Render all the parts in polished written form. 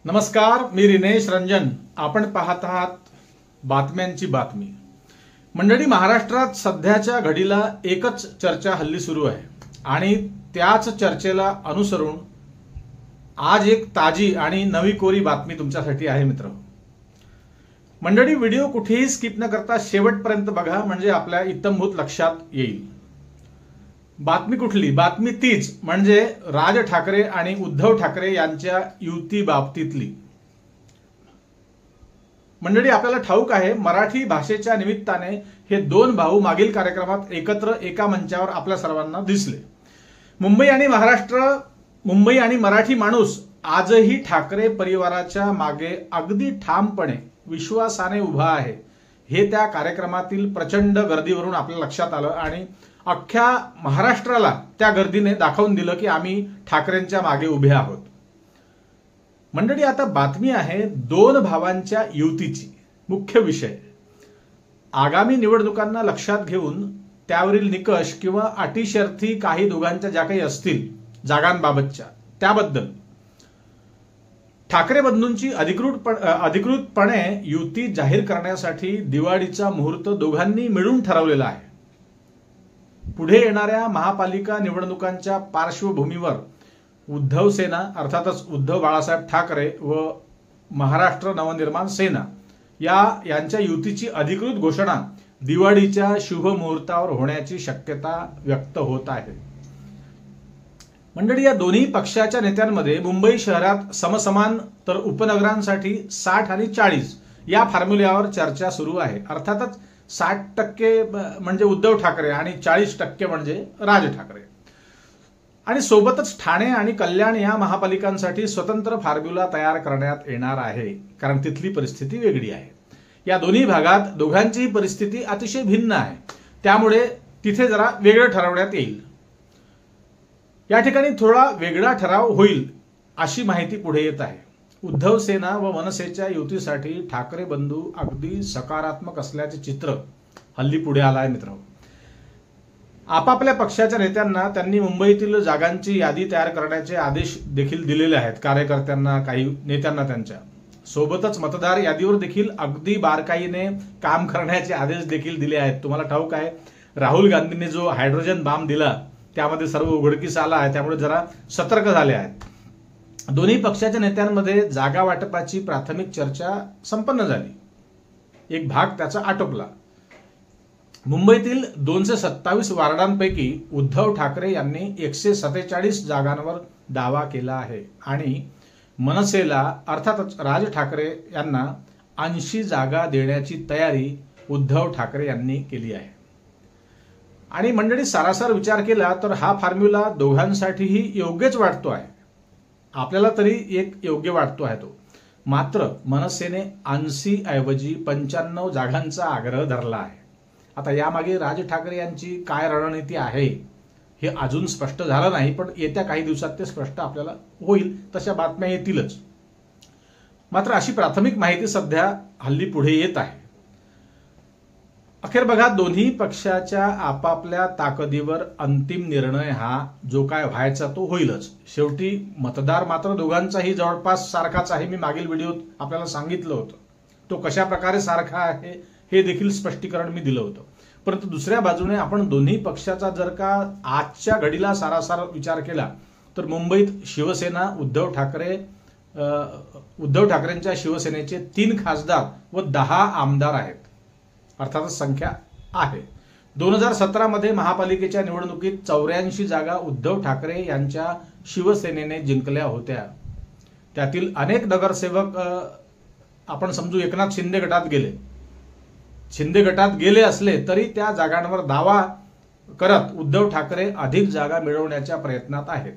नमस्कार, मी रिनेश रंजन. आपण पाहत आहात बातम्यांची बातमी. मंडळी, महाराष्ट्रात सध्याच्या घडीला एकच चर्चा हल्ली सुरू आहे आणि त्याच चर्चेला अनुसरून आज एक ताजी आणि नवी कोरी बातमी तुमच्यासाठी आहे मित्र. मंडळी, व्हिडिओ कुठेही स्किप न करता शेवटपर्यंत बघा, म्हणजे आपल्या इत्तमभूत लक्षात येईल. बातमी कुठली? बातमी तीच, म्हणजे राज ठाकरे आणि उद्धव ठाकरे यांच्या युती बाबतीतली. मंडळी, आपल्याला ठाऊक आहे, मराठी भाषेच्या निमित्ताने हे दोन भाऊ मागील कार्यक्रमात एकत्र एका मंचावर आपल्या सर्वांना दिसले. मुंबई आणि मराठी माणूस आजही ठाकरे परिवाराच्या मागे अगदी ठामपणे विश्वासाने उभा आहे, हे त्या कार्यक्रमातील प्रचंड गर्दीवरून आपल्या लक्षात आलं आणि अख्ख्या महाराष्ट्राला त्या गर्दीने दाखवून दिलं की आम्ही ठाकरेंच्या मागे उभे आहोत. मंडळी, आता बातमी आहे दोन भावांच्या युतीची. मुख्य विषय आगामी निवडणुकांना लक्षात घेऊन त्यावरील निकष किंवा अटी शर्ती काही दोघांच्या ज्या काही असतील जागांबाबतच्या, त्याबद्दल ठाकरे बंधूंची अधिकृतपणे युती जाहीर करण्यासाठी दिवाळीचा मुहूर्त दोघांनी मिळून ठरवलेला आहे. पुढे येणाऱ्या महापालिका निवडणुकांच्या पार्श्वभूमीवर उद्धव सेना, अर्थातच उद्धव बाळासाहेब ठाकरे व महाराष्ट्र नवनिर्माण सेना यांच्या युतीची अधिकृत घोषणा दिवाळीच्या शुभ मुहूर्तावर होण्याची शक्यता व्यक्त होत आहे. मंडळी, या दोन्ही पक्षाच्या नेत्यांमध्ये मुंबई शहरात समसमान तर उपनगरांसाठी 60 आणि 40 या फॉर्म्युल्यावर चर्चा सुरू आहे. अर्थातच 60% म्हणजे उद्धव ठाकरे आणि 40% म्हणजे राज ठाकरे. आणि सोबतच ठाणे आणि कल्याण या महापालिकांसाठी स्वतंत्र फॉर्म्युला तयार करण्यात येणार आहे, कारण तिथली परिस्थिती वेगळी आहे. या दोन्ही भागात दोघांचीही परिस्थिती अतिशय भिन्न आहे, त्यामुळे तिथे जरा वेगळं ठरवण्यात येईल. या ठिकाणी थोडा वेगळा ठराव होईल अशी माहिती पुढे येत आहे. उद्धव सेना व मनसेच्या युतीसाठी ठाकरे बंधू अगदी सकारात्मक असल्याचे चित्र हल्ली पुढे आलं आहे मित्र. आपापल्या पक्षाच्या नेत्यांना त्यांनी मुंबईतील जागांची यादी तयार करण्याचे आदेश देखील दिलेले आहेत कार्यकर्त्यांना, काही नेत्यांना त्यांच्या. सोबतच मतदार यादीवर देखील अगदी बारकाईने काम करण्याचे आदेश देखील दिले आहेत. तुम्हाला ठाऊक आहे, राहुल गांधींनी जो हायड्रोजन बॉम्ब दिला त्यामध्ये सर्व उघडकीस आला आहे, त्यामुळे जरा सतर्क झाले आहेत. दोन्ही पक्षाच्या नेत्यांमध्ये जागा वाटपाची प्राथमिक चर्चा संपन्न झाली, एक भाग त्याचा आटोपला. मुंबईतील 227 वार्डांपैकी उद्धव ठाकरे यांनी 147 जागांवर दावा केला आहे आणि मनसेला, अर्थातच राज ठाकरे यांना 80 जागा देण्याची तयारी उद्धव ठाकरे यांनी केली आहे. आणि मंडळी, सारासार विचार केला तर हा फॉर्म्युला दोघांसाठीही योग्यच वाटतो आहे. आपल्याला तरी एक योग्य वाटतो आहे तो. मात्र मनसेने 80 ऐवजी 95 जागांचा आग्रह धरला आहे. आता यामागे राज ठाकरे यांची काय रणनीती आहे हे अजून स्पष्ट झालं नाही, पण येत्या काही दिवसात ते स्पष्ट आपल्याला होईल, तशा बातम्या येतीलच. मात्र अशी प्राथमिक माहिती सध्या हल्ली पुढे येत आहे. अखेर बघा, दोन्ही पक्षाच्या आपापल्या ताकदीवर अंतिम निर्णय हा जो काय व्हायचा तो होईलच. शेवटी मतदार मात्र दोघांचाही जवळपास सारखाच आहे. मी मागील व्हिडिओत आपल्याला सांगितलं होतं. तो कशा प्रकारे सारखा आहे हे देखील स्पष्टीकरण मी दिलं होतं. परंतु दुसऱ्या बाजूने आपण दोन्ही पक्षाचा जर का आजच्या घडीला सारासार विचार केला तर मुंबईत शिवसेना, उद्धव ठाकरेंच्या शिवसेनेचे 3 खासदार व 10 आमदार आहेत. अर्थातच संख्या आहे. 2017 मध्ये महापालिकेच्या निवडणुकीत 84 जागा उद्धव ठाकरे यांच्या शिवसेनेने जिंकल्या होत्या. त्यातील अनेक नगरसेवक आपण समजू एकनाथ शिंदे गटात गेले असले तरी त्या जागांवर दावा करत उद्धव ठाकरे अधिक जागा मिळवण्याच्या प्रयत्नात आहेत.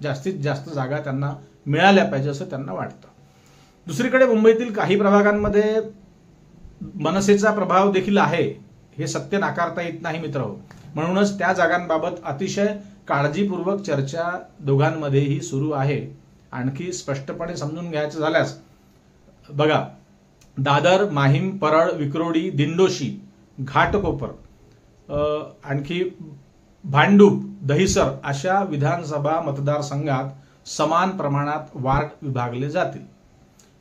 जास्तीत जास्त जागा त्यांना मिळाल्या पाहिजे असं त्यांना वाटतं. दुसरीकडे मुंबईतील काही प्रभागांमध्ये मनसेचा प्रभाव देखील आहे, हे सत्य नाकारता येत नाही मित्र. म्हणूनच त्या जागांबाबत अतिशय काळजीपूर्वक चर्चा दोघांमध्येही सुरू आहे. आणखी स्पष्टपणे समजून घ्यायचं झाल्यास बघा, दादर, माहीम, परळ, विक्रोळी, दिंडोशी, घाटकोपर, आणखी भांडूप, दहिसर अशा विधानसभा मतदारसंघात समान प्रमाणात वार्ड विभागले जातील.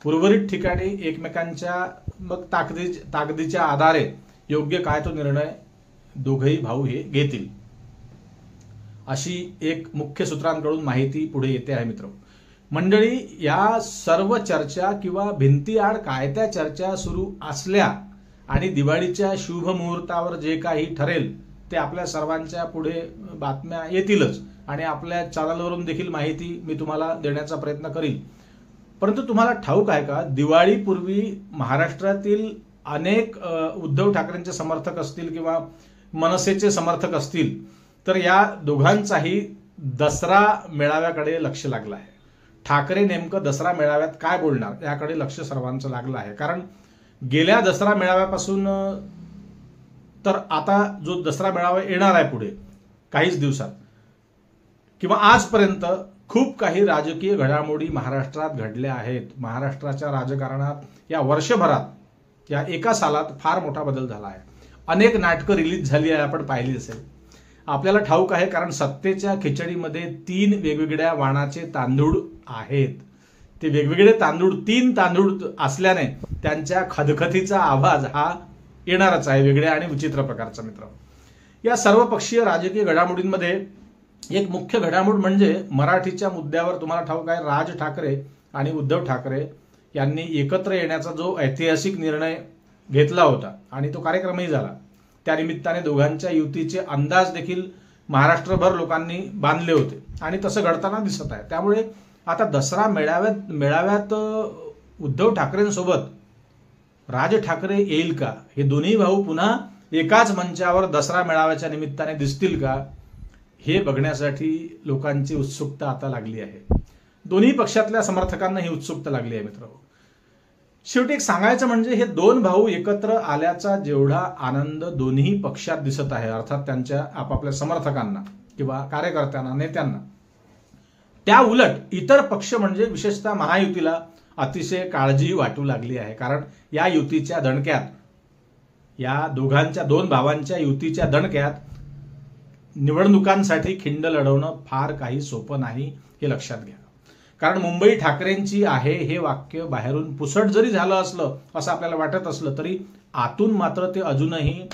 उर्वरित ठिकाणी एकमेकांच्या मग ताकदीच्या आधारे योग्य काय तो निर्णय दोघेही भाऊ हे घेतील, अशी एक मुख्य सूत्रांकडून माहिती पुढे येते आहे मित्र मंडळी. या सर्व चर्चा किंवा भिंतीआड काय त्या चर्चा सुरू असल्या आणि दिवाळीच्या शुभ मुहूर्तावर जे काही ठरेल ते आपल्या सर्वांच्या पुढे बातम्या येतीलच आणि आपल्या चॅनलवरून देखील माहिती मी तुम्हाला देण्याचा प्रयत्न करील. परंतु तुम्हाला ठाऊक आहे का, दिवाळीपूर्वी महाराष्ट्रातील अनेक उद्धव ठाकरेंचे समर्थक असतील किंवा मनसेचे समर्थक असतील तर या दोघांचाही दसरा मेळाव्याकडे लक्ष लागलं आहे. ठाकरे नेमकं दसरा मेळाव्यात काय बोलणार याकडे लक्ष सर्वांचं लागलं आहे. कारण गेल्या दसरा मेळाव्यापासून तर आता जो दसरा मेळावा येणार आहे पुढे काहीच दिवसात किंवा आजपर्यंत खूप काही राजकीय घडामोडी महाराष्ट्रात घडल्या आहेत. महाराष्ट्राच्या राजकारणात या वर्षभरात या एका सालात फार मोठा बदल झाला आहे. अनेक नाटकं रिलीज झाली आहे, आपण पाहिली असेल. आपल्याला ठाऊक आहे कारण सत्तेच्या खिचडीमध्ये 3 वेगवेगळ्या वाणाचे तांदूळ आहेत. ते वेगवेगळे तांदूळ 3 तांदूळ असल्याने त्यांच्या खदखदीचा आवाज हा येणारच आहे, वेगळ्या आणि विचित्र प्रकारचा मित्र. या सर्वपक्षीय राजकीय घडामोडींमध्ये एक मुख्य घडामोड म्हणजे मराठीच्या मुद्द्यावर तुम्हाला ठाऊक आहे राज ठाकरे आणि उद्धव ठाकरे यांनी एकत्र येण्याचा जो ऐतिहासिक निर्णय घेतला होता आणि तो कार्यक्रमही झाला. त्यानिमित्ताने दोघांच्या युतीचे अंदाज देखील महाराष्ट्रभर लोकांनी बांधले होते आणि तसं घडताना दिसत आहे. त्यामुळे आता दसरा मेळाव्यात उद्धव ठाकरेंसोबत राज ठाकरे येईल का, हे दोन्ही भाऊ पुन्हा एकाच मंचावर दसरा मेळाव्याच्या निमित्ताने दिसतील का, हे बघण्यासाठी लोकांची उत्सुकता आता लागली आहे. दोन्ही पक्षातल्या समर्थकांना ही उत्सुकता लागली आहे मित्र. शेवटी एक सांगायचं म्हणजे हे 2 भाऊ एकत्र आल्याचा जेवढा आनंद दोन्ही पक्षात दिसत आहे, अर्थात त्यांच्या आपापल्या समर्थकांना किंवा कार्यकर्त्यांना, नेत्यांना, त्या उलट इतर पक्ष म्हणजे विशेषतः महायुतीला अतिशय काळजी वाटू लागली आहे. कारण या युतीच्या दणक्यात, या दोघांच्या 2 भावांच्या युतीच्या दणक्यात निवडणुकांसाठी खिंड लढवणं फार काही सोपं नाही, हे लक्षात घ्या. कारण मुंबई ठाकरेंची आहे हे वाक्य बाहेरून पुसट जरी झालं असलं असं आपल्याला वाटत असलं तरी आतून मात्र ते अजूनही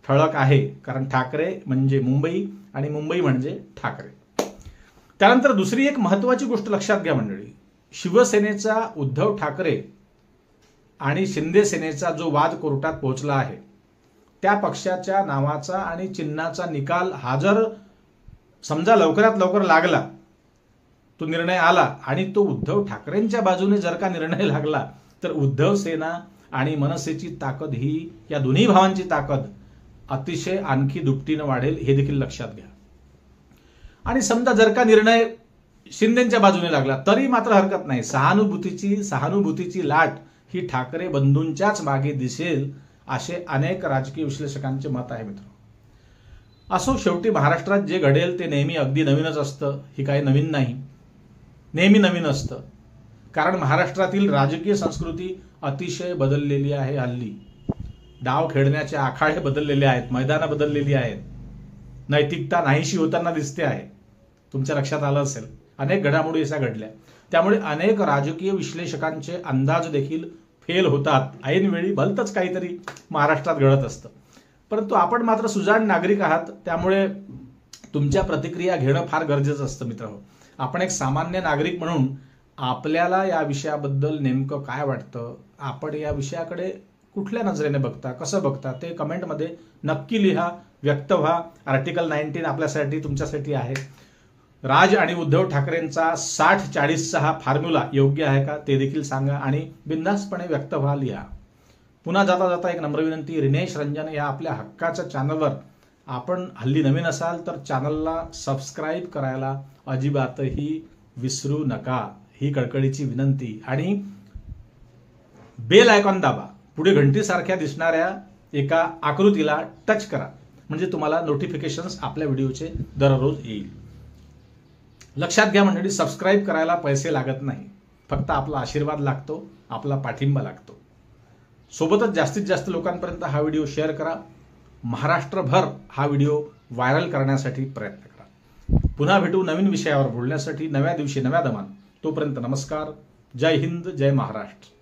ठळक आहे. कारण ठाकरे म्हणजे मुंबई आणि मुंबई म्हणजे ठाकरे. त्यानंतर दुसरी एक महत्वाची गोष्ट लक्षात घ्या मंडळी, शिवसेनेचा उद्धव ठाकरे आणि शिंदे सेनेचा जो वाद कोर्टात पोहोचला आहे त्या पक्षाच्या नावाचा आणि चिन्हाचा निकाल हा जर समजा लवकरात लवकर लागला, तो निर्णय आला आणि तो उद्धव ठाकरेंच्या बाजूने जर का निर्णय लागला तर उद्धव सेना आणि मनसेची ताकद ही, या दोन्ही भावांची ताकद अतिशय आणखी दुपटीनं वाढेल, हे देखील लक्षात घ्या. आणि समजा जर का निर्णय शिंदेच्या बाजूने लागला तरी मात्र हरकत नाही. सहानुभूतीची लाट ही ठाकरे बंधूंच्याच मागे दिसेल, असे अनेक राजकीय विश्लेषकांचे मत आहे मित्र. असो, शेवटी महाराष्ट्रात जे घडेल ते नेहमी अगदी नवीनच असतं. ही काही नवीन नाही, नेहमी नवीन असतं. कारण महाराष्ट्रातील राजकीय संस्कृती अतिशय बदललेली आहे. हल्ली डाव खेळण्याचे आखाडे बदललेले आहेत, मैदानं बदललेली आहेत, नैतिकता नाहीशी होताना दिसते आहे. तुमच्या लक्षात आलं असेल अनेक घडामोडी अशा घडल्या. त्यामुळे अनेक राजकीय विश्लेषकांचे अंदाज देखील फेल होतात. ऐनवेळी भलतंच काहीतरी महाराष्ट्रात घडत असतं. परंतु आपण मात्र सुजाण नागरिक आहात, त्यामुळे तुमच्या प्रतिक्रिया घेणं फार गरजेचं असतं मित्रांनो. आपण एक सामान्य नागरिक म्हणून आपल्याला या विषयाबद्दल नेमकं काय वाटतं, आपण या विषयाकडे कुठल्या नजरेने बघता, कसं बघता, ते कमेंटमध्ये नक्की लिहा, व्यक्त व्हा. आर्टिकल 19 आपल्यासाठी, तुमच्यासाठी आहे. राज आणि उद्धव ठाकरेंचा 60-40चा हा फॉर्म्युला योग्य आहे का ते देखील सांगा आणि बिनधास्तपणे व्यक्त व्हा, लिहा. पुन्हा जाता जाता एक नम्र विनंती, रिनेश रंजन या आपल्या हक्काच्या चॅनलवर आपण हल्ली नवीन असाल तर चॅनलला सबस्क्राईब करायला अजिबातही विसरू नका, ही कळकळीची विनंती. आणि बेल आयकॉन दाबा, पुढे घंटीसारख्या दिसणाऱ्या एका आकृतीला टच करा, म्हणजे तुम्हाला नोटिफिकेशन्स आपल्या व्हिडिओचे दररोज येईल. लक्षात घ्या मंडळी, सबस्क्राईब करायला पैसे लागत नाही, फक्त आपला आशीर्वाद लागतो, आपला पाठिंबा लागतो. सोबतच जास्तीत जास्त लोकांपर्यंत हा व्हिडिओ शेअर करा. महाराष्ट्रभर हा व्हिडिओ व्हायरल करण्यासाठी प्रयत्न करा. पुन्हा भेटू नवीन विषयावर बोलण्यासाठी नव्या दिवशी नव्या दमान. तोपर्यंत नमस्कार, जय हिंद, जय महाराष्ट्र.